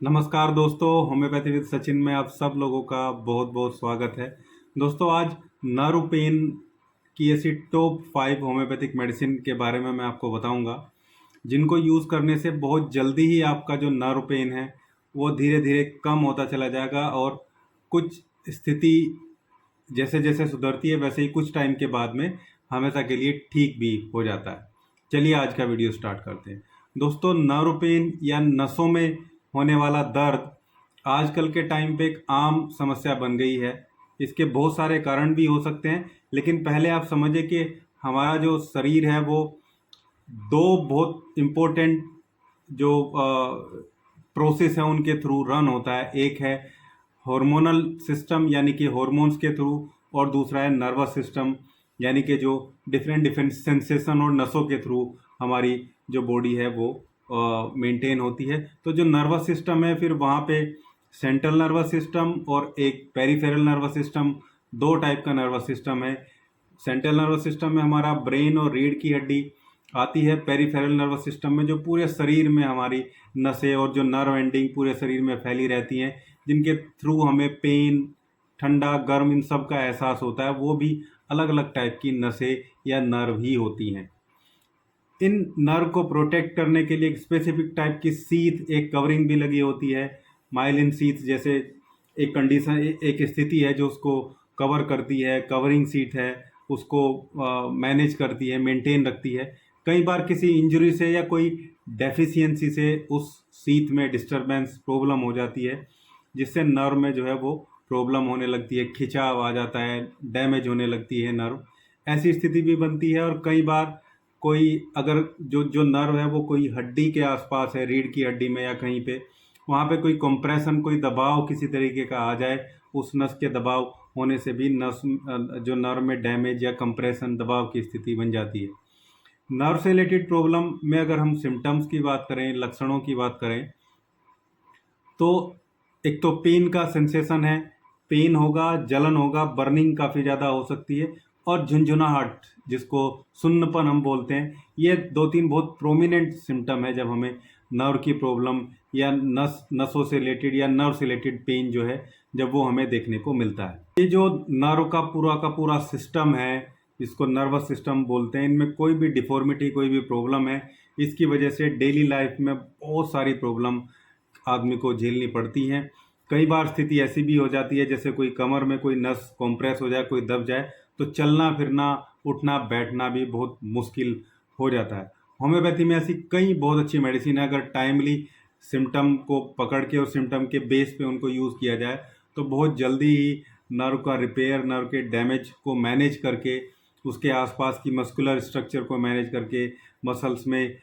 नमस्कार दोस्तों, homeopathy with Sachin में आप सब लोगों का बहुत बहुत स्वागत है। दोस्तों, आज नर्व पेन की ऐसी टॉप 5 होम्योपैथिक मेडिसिन के बारे में मैं आपको बताऊंगा, जिनको यूज़ करने से बहुत जल्दी ही आपका जो नर्व पेन है वो धीरे धीरे कम होता चला जाएगा और कुछ स्थिति जैसे जैसे सुधरती है वैसे ही कुछ टाइम के बाद में हमेशा के लिए ठीक भी हो जाता है। चलिए आज का वीडियो स्टार्ट करते हैं। दोस्तों, नर्व पेन या नसों में होने वाला दर्द आजकल के टाइम पे एक आम समस्या बन गई है। इसके बहुत सारे कारण भी हो सकते हैं, लेकिन पहले आप समझिए कि हमारा जो शरीर है वो दो बहुत इम्पोर्टेंट जो प्रोसेस है उनके थ्रू रन होता है। एक है हार्मोनल सिस्टम यानी कि हॉर्मोन्स के थ्रू, और दूसरा है नर्वस सिस्टम यानी कि जो डिफरेंट डिफरेंट सेंसेशन और नसों के थ्रू हमारी जो बॉडी है वो मेंटेन होती है। तो जो नर्वस सिस्टम है, फिर वहाँ पे सेंट्रल नर्वस सिस्टम और एक पेरिफेरल नर्वस सिस्टम, दो टाइप का नर्वस सिस्टम है। सेंट्रल नर्वस सिस्टम में हमारा ब्रेन और रीढ़ की हड्डी आती है। पेरिफेरल नर्वस सिस्टम में जो पूरे शरीर में हमारी नसें और जो नर्व एंडिंग पूरे शरीर में फैली रहती हैं, जिनके थ्रू हमें पेन, ठंडा, गर्म, इन सब का एहसास होता है, वो भी अलग अलग टाइप की नसें या नर्व ही होती हैं। इन नर्व को प्रोटेक्ट करने के लिए एक स्पेसिफिक टाइप की सीथ, एक कवरिंग भी लगी होती है। माइलिन सीथ जैसे एक कंडीशन, एक स्थिति है जो उसको कवर करती है, कवरिंग सीट है, उसको मैनेज करती है, मेंटेन रखती है। कई बार किसी इंजरी से या कोई डेफिशिएंसी से उस सीथ में डिस्टरबेंस, प्रॉब्लम हो जाती है, जिससे नर्व में जो है वो प्रॉब्लम होने लगती है, खिंचाव आ जाता है, डैमेज होने लगती है नर्व। ऐसी स्थिति भी बनती है। और कई बार कोई अगर जो जो नर्व है वो कोई हड्डी के आसपास है, रीढ़ की हड्डी में या कहीं पे, वहाँ पे कोई कंप्रेशन, कोई दबाव किसी तरीके का आ जाए, उस नस के दबाव होने से भी नस जो नर्व में डैमेज या कंप्रेशन, दबाव की स्थिति बन जाती है। नर्व से रिलेटेड प्रॉब्लम में अगर हम सिम्टम्स की बात करें, लक्षणों की बात करें, तो एक तो पेन का सेंसेशन है, पेन होगा, जलन होगा, बर्निंग काफ़ी ज़्यादा हो सकती है, और झुंझुनाहट जिसको सुन्नपन हम बोलते हैं। ये दो तीन बहुत प्रोमिनेंट सिम्टम है जब हमें नर्व की प्रॉब्लम या नसों से रिलेटेड या नर्व से रिलेटेड पेन जो है, जब वो हमें देखने को मिलता है। ये जो नर्व का पूरा सिस्टम है, जिसको नर्वस सिस्टम बोलते हैं, इनमें कोई भी डिफॉर्मिटी, कोई भी प्रॉब्लम है, इसकी वजह से डेली लाइफ में बहुत सारी प्रॉब्लम आदमी को झेलनी पड़ती हैं। कई बार स्थिति ऐसी भी हो जाती है जैसे कोई कमर में कोई नस कॉम्प्रेस हो जाए, कोई दब जाए, तो चलना फिरना, उठना बैठना भी बहुत मुश्किल हो जाता है। होम्योपैथी में ऐसी कई बहुत अच्छी मेडिसिन है। अगर टाइमली सिम्टम को पकड़ के और सिम्टम के बेस पे उनको यूज़ किया जाए तो बहुत जल्दी ही नर्व का रिपेयर, नर्व के डैमेज को मैनेज करके, उसके आसपास की मस्कुलर स्ट्रक्चर को मैनेज करके, मसल्स में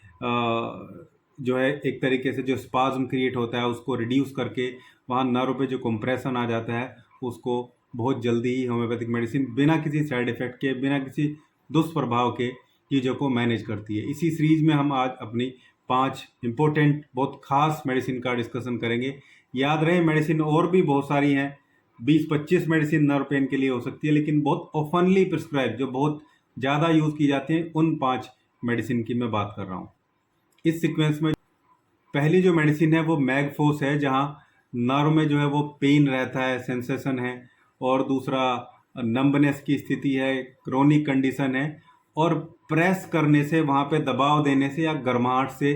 जो है एक तरीके से जो स्पाज्म क्रिएट होता है उसको रिड्यूस करके, वहाँ नर्व पे जो कंप्रेशन आ जाता है उसको बहुत जल्दी ही होम्योपैथिक मेडिसिन बिना किसी साइड इफ़ेक्ट के, बिना किसी दुष्प्रभाव के चीज़ों को मैनेज करती है। इसी सीरीज में हम आज अपनी 5 इम्पोर्टेंट बहुत खास मेडिसिन का डिस्कशन करेंगे। याद रहे, मेडिसिन और भी बहुत सारी हैं, 20-25 मेडिसिन नर्व पेन के लिए हो सकती है, लेकिन बहुत ऑफनली प्रिस्क्राइब, जो बहुत ज़्यादा यूज़ की जाती हैं, उन 5 मेडिसिन की मैं बात कर रहा हूँ इस सीक्वेंस में। पहली जो मेडिसिन है वो मैगफोस है, जहाँ नर्व में जो है वो पेन रहता है, सेंसेशन है, और दूसरा नंबनेस की स्थिति है, क्रोनिक कंडीशन है, और प्रेस करने से, वहाँ पे दबाव देने से या गर्माहट से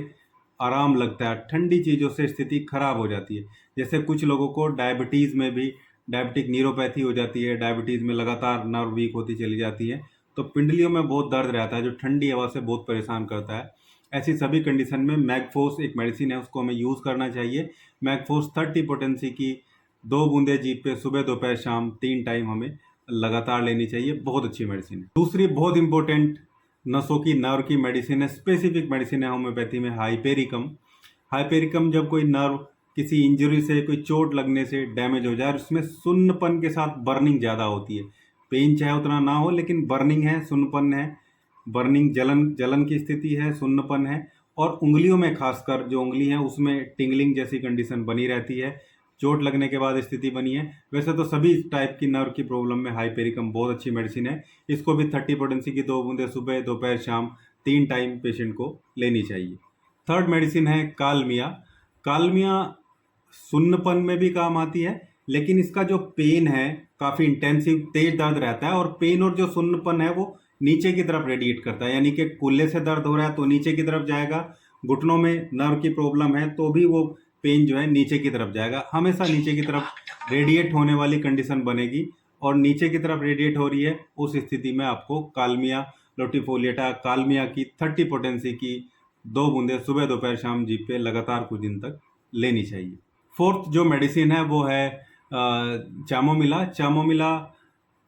आराम लगता है। ठंडी चीज़ों से स्थिति खराब हो जाती है। जैसे कुछ लोगों को डायबिटीज़ में भी डायबिटिक न्यूरोपैथी हो जाती है, डायबिटीज़ में लगातार नर्व वीक होती चली जाती है, तो पिंडलियों में बहुत दर्द रहता है जो ठंडी हवा से बहुत परेशान करता है। ऐसी सभी कंडीशन में मैगफोस एक मेडिसिन है, उसको हमें यूज़ करना चाहिए। मैगफोस 30 पोटेंसी की 2 बूंदे जीभ पे सुबह, दोपहर, शाम 3 टाइम हमें लगातार लेनी चाहिए। बहुत अच्छी मेडिसिन है। दूसरी बहुत इंपॉर्टेंट नसों की, नर्व की मेडिसिन है, स्पेसिफिक मेडिसिन है होम्योपैथी में, हाइपेरिकम। हाइपेरिकम जब कोई नर्व किसी इंजरी से, कोई चोट लगने से डैमेज हो जाए, उसमें सुन्नपन के साथ बर्निंग ज़्यादा होती है। पेन चाहे उतना ना हो, लेकिन बर्निंग है, सुन्नपन है, बर्निंग, जलन जलन की स्थिति है, सुन्नपन है, और उंगलियों में खासकर जो उंगली है उसमें टिंगलिंग जैसी कंडीशन बनी रहती है, चोट लगने के बाद स्थिति बनी है। वैसे तो सभी टाइप की नर्व की प्रॉब्लम में हाइपेरिकम बहुत अच्छी मेडिसिन है। इसको भी 30 पोटेंसी की 2 बूंदे सुबह, दोपहर, शाम 3 टाइम पेशेंट को लेनी चाहिए। थर्ड मेडिसिन है कालमिया। कालमिया सुन्नपन में भी काम आती है, लेकिन इसका जो पेन है काफ़ी इंटेंसिव तेज दर्द रहता है, और पेन और जो सुन्नपन है वो नीचे की तरफ रेडिएट करता है, यानी कि कुल्ले से दर्द हो रहा है तो नीचे की तरफ जाएगा, घुटनों में नर्व की प्रॉब्लम है तो भी वो पेन जो है नीचे की तरफ जाएगा, हमेशा नीचे की तरफ रेडिएट होने वाली कंडीशन बनेगी। और नीचे की तरफ रेडिएट हो रही है, उस स्थिति में आपको कालमिया लोटिफोलिएटा कालमिया की 30 पोटेंसी की 2 बूंदे सुबह दोपहर शाम जीभ पे लगातार कुछ दिन तक लेनी चाहिए। फोर्थ जो मेडिसिन है वो है चामोमिला। चामोमिला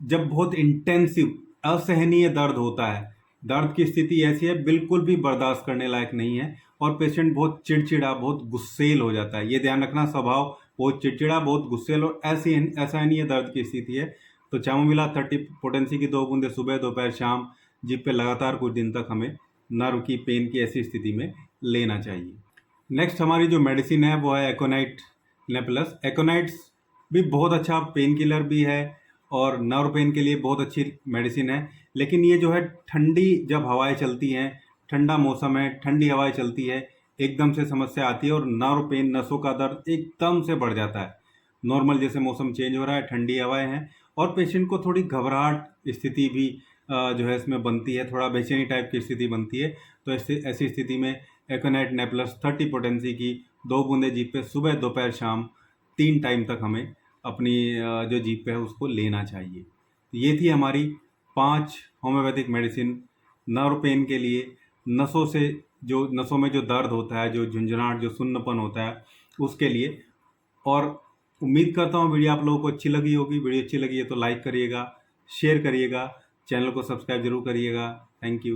जब बहुत इंटेंसिव असहनीय दर्द होता है, दर्द की स्थिति ऐसी है बिल्कुल भी बर्दाश्त करने लायक नहीं है, और पेशेंट बहुत चिड़चिड़ा बहुत गुस्सेल हो जाता है, ये ध्यान रखना, स्वभाव बहुत चिड़चिड़ा बहुत गुस्सेल और ऐसी असहनीय दर्द की स्थिति है, तो चामोमिला 30 पोटेंसी की 2 बूंदे सुबह दोपहर शाम जीभ पे लगातार कुछ दिन तक हमें नर्व की पेन की ऐसी स्थिति में लेना चाहिए। नेक्स्ट हमारी जो मेडिसिन है वो है एकोनाइट नेप्लस। एकोनाइट्स भी बहुत अच्छा पेन किलर भी है और नर्व पेन के लिए बहुत अच्छी मेडिसिन है, लेकिन ये जो है ठंडी जब हवाएं चलती हैं, ठंडा मौसम है, ठंडी हवाएं चलती है, एकदम से समस्या आती है और नर्व पेन नसों का दर्द एकदम से बढ़ जाता है। नॉर्मल जैसे मौसम चेंज हो रहा है, ठंडी हवाएं हैं और पेशेंट को थोड़ी घबराहट स्थिति भी जो है इसमें बनती है, थोड़ा बेचैनी टाइप की स्थिति बनती है। तो ऐसी स्थिति में एकोनाइट नेप्लस 30 पोटेंसी की 2 बूंदे जीभ पे सुबह दोपहर शाम 3 टाइम तक हमें अपनी जो जीभ पे है उसको लेना चाहिए। तो ये थी हमारी 5 होम्योपैथिक मेडिसिन नर्व पेन के लिए, नसों में जो दर्द होता है, जो झुंझुनाहट, जो सुन्नपन होता है उसके लिए। और उम्मीद करता हूँ वीडियो आप लोगों को अच्छी लगी होगी। वीडियो अच्छी लगी है तो लाइक करिएगा, शेयर करिएगा, चैनल को सब्सक्राइब जरूर करिएगा। Thank you.